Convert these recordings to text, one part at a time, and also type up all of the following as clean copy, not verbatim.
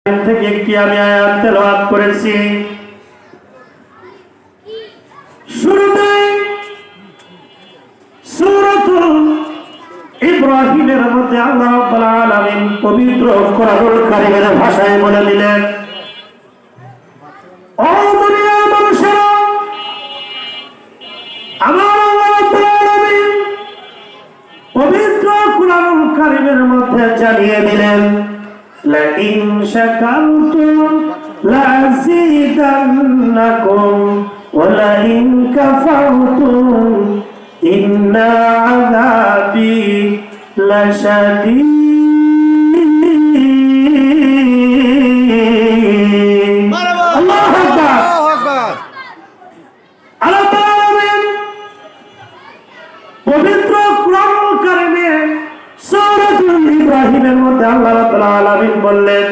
থেকে একটি আমি আয়াত তেলাওয়াত করেছি। শুরুতে সূরাতুল ইব্রাহিমের মধ্যে আল্লাহ রাব্বুল আলামিন পবিত্র কোরআনুল কারীমের ভাষায় বলে দিলেন, ও দুনিয়ার মানুষেরা, আমার আল্লাহ রাব্বুল আলামিন পবিত্র কোরআনুল কারীমের মধ্যে জানিয়ে দিলেন, لئن شكرتم لأزيدنكم ولئن كفرتم إن عذابي لشديد الله أكبر পবিত্র কোরআনুল কারীমে সূরাতুল ইব্রাহিমের মধ্যে আল্লাহ রাব্বুল আলামিন বললেন,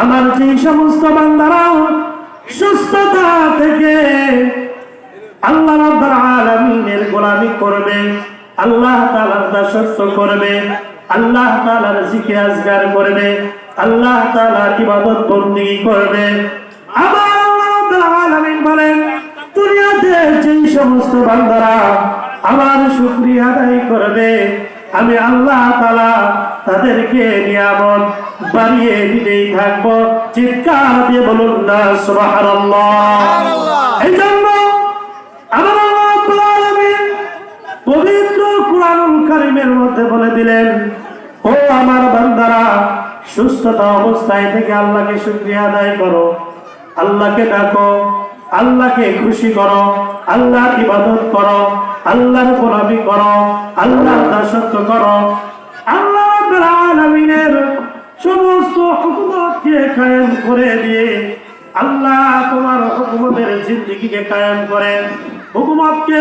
আমার যে সমস্ত বান্দারা সুস্থতা থেকে আল্লাহ রাব্বুল আলামিনের গোলামি করবে, আল্লাহ তাআলার দাসত্ব করবে, আল্লাহ তাআলার জিকির আজকার করবে, আল্লাহ তাআলার ইবাদত বন্দেগী করবে, আমার আল্লাহ রাব্বুল আলামিন বলেন, দুনিয়াতে যে সমস্ত বান্দারা আমার শুকরিয়া আদায় করবে, আমি আল্লাহ তাআলা তাদেরকে নিয়ামত বাড়িয়ে দিতেই থাকবো। চিৎকার দিয়ে বলুন না সুবহানাল্লাহ। এইজন্য আমার আল্লাহ রাব্বুল আলামিন পবিত্র কোরআনুল কারীমের মধ্যে বলে দিলেন, ও আমার বান্দারা, সুস্থতা অবস্থায় থেকে আল্লাহকে শুকরিয়া আদায় করো, আল্লাহকে ডাকো, আল্লাহকে খুশি করো, আল্লাহর ইবাদত করো, আল্লাহর গোলামি করো, আল্লাহর দাসত্ব করো। আল্লাহ রাব্বুল আলামিনের সমস্ত হুকুমতকে কায়েম করে দিয়ে আল্লাহ তোমার হুকুমতের জিন্দেগিকে কায়েম করেন। হুকুমতকে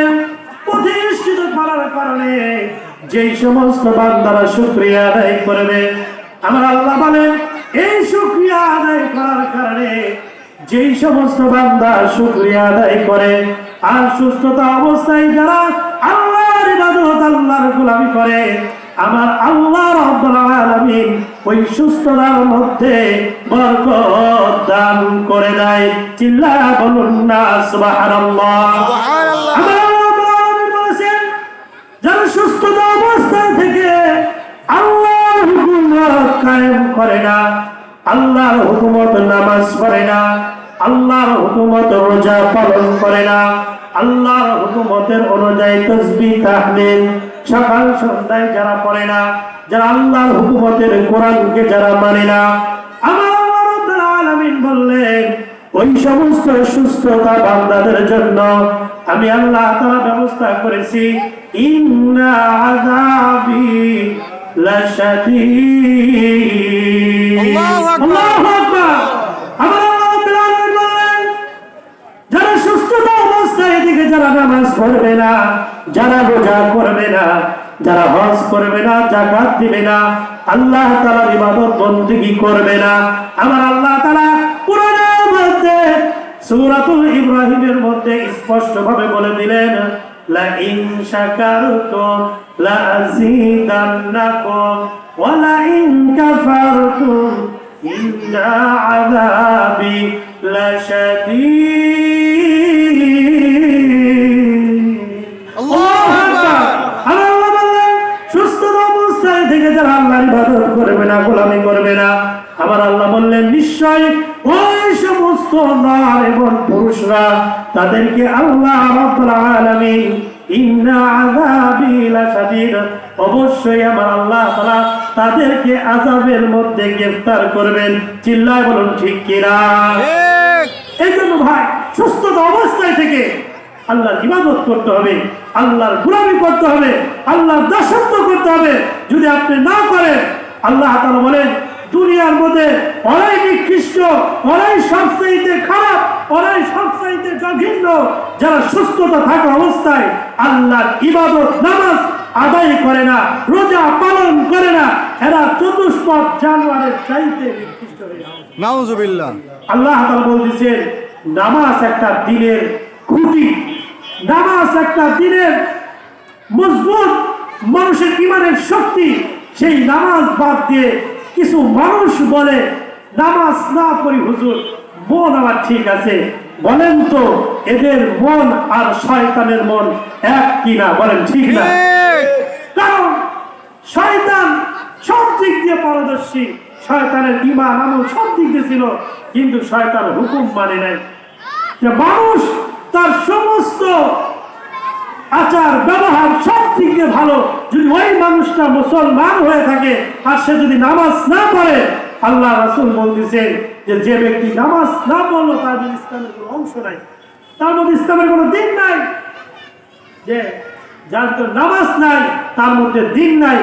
প্রতিষ্ঠিত করার কারণে যেই সমস্ত বান্দারা শুকরিয়া আদায় করবে, আমার আল্লাহ বলেন, এই শুকরিয়া আদায় করার কারণে যেই সমস্ত বান্দা শুকরিয়া আদায় করে আর সুস্থতা অবস্থায় যারা আল্লাহর ইবাদত, আল্লাহর গোলামি করে, আমার আল্লাহ রাব্বুল আলামিন ওই সুস্থতার মধ্যে বরকত দান করে দেয়। চিল্লায়া বলুন না সুবহানাল্লাহ। আমার আল্লাহ রাব্বুল আলামিন বলেছেন, যারা সুস্থতা অবস্থায় থেকে আল্লাহর হুকুমত কায়েম করে না, আল্লাহর হুকুমত নামাজ পড়ে না, আল্লাহর হুকুমত রোজা পালন করে না, আল্লাহর হুকুমতের অনুযায়ী তাসবিহ তাহলিল সকাল সন্ধ্যায় যারা পড়ে না, যারা আল্লাহর হুকুমতের কোরআনকে যারা মানে না, আমার আল্লাহ রাব্বুল আলামিন বললেন, ওই সমস্ত সুস্থতা বান্দাদের জন্য আমি আল্লাহ তাআলা ব্যবস্থা করেছি, ইন্না আযাবি লাশাদীদ। আল্লাহু আকবার। আমার আল্লাহ রাব্বুল আলামিন বললেন, যারা সুস্থতা অবস্থায় থেকে যারা নামাজ পড়বে না, যারা রোজা করবে না, যারা হজ করবে না, যাকাত দিবে না, আল্লাহ তাআলার ইবাদত বন্দেগী করবে না, আমার আল্লাহ তাআলা কোরআনের মধ্যে সূরাতুল ইব্রাহিমের মধ্যে স্পষ্ট ভাবে বলে দিলেন, লা ইন শাকারতুম লা আযীদান্নাকুম ওয়া লা ইন কাফারতুম ইন্না আযাবি লাশাদীদ। আল্লাহু আকবার। আল্লাহ বললেন, সুস্থ অবস্থায় থেকে যারা আল্লাহর ইবাদত করবে না, গোলামি করবে না, আমার আল্লাহ বললেন, নিশ্চয় ওই সমস্ত নারী এবং পুরুষরা তাদেরকে আল্লাহ রাব্বুল আলামিন ইন্না আযাবি লাশাদীদ, অবশ্যই আমার আল্লাহ তাআলা তাদেরকে আযাবের মধ্যে গ্রেফতার করবেন। চিল্লায় বলুন ঠিক কিনা? এই জন্য ভাই, সুস্থতা অবস্থায় থেকে আল্লাহর ইবাদত করতে হবে, আল্লাহর গোলামি করতে হবে, আল্লাহর দাসত্ব করতে হবে। যদি আপনি না করেন, আল্লাহ তাআলা বলেন, দুনিয়ার মধ্যে ওরাই নিকৃষ্ট, ওরাই সবচাইতে খারাপ, ওরাই সবচাইতে জঘন্য যারা সুস্থতা থাকা অবস্থায় আল্লাহর ইবাদত নামাজ আদায় করে না, রোজা পালন করে না, এরা চতুষ্পদ জানোয়ারের চাইতে নিকৃষ্ট হয়ে যায়। নাউযুবিল্লাহ। আল্লাহ তাআলা বলতেছেন, নামাজ একটা দিনের খুঁটি, নামাজ একটা দিনের মজবুত মানুষের ঈমানের শক্তি। সেই নামাজ বাদ দিয়ে কিছু মানুষ বলে নামাজ না পড়ি হুজুর, মন আমার ঠিক আছে। বলেন তো এদের মন আর শয়তানের মন এক কিনা? বলেন ঠিক না? কারণ শয়তান সব দিক দিয়ে পারদর্শী, শয়তানের ঈমান আমল সব দিক দিয়ে ছিল, কিন্তু শয়তান হুকুম মানে নাই। যে মানুষ তার সমস্ত আচার ব্যবহার সব দিক দিয়ে ভালো, যদি ওই মানুষটা মুসলমান হয়ে থাকে আর সে যদি নামাজ না পড়ে, আল্লাহ রাসূল বলতেছেন যে যে ব্যক্তি নামাজ না পড়লো তার মধ্যে ইসলামের কোনো অংশ নাই, তার মধ্যে ইসলামের কোনো দিন নাই। যে যার নামাজ নাই তার মধ্যে দিন নাই।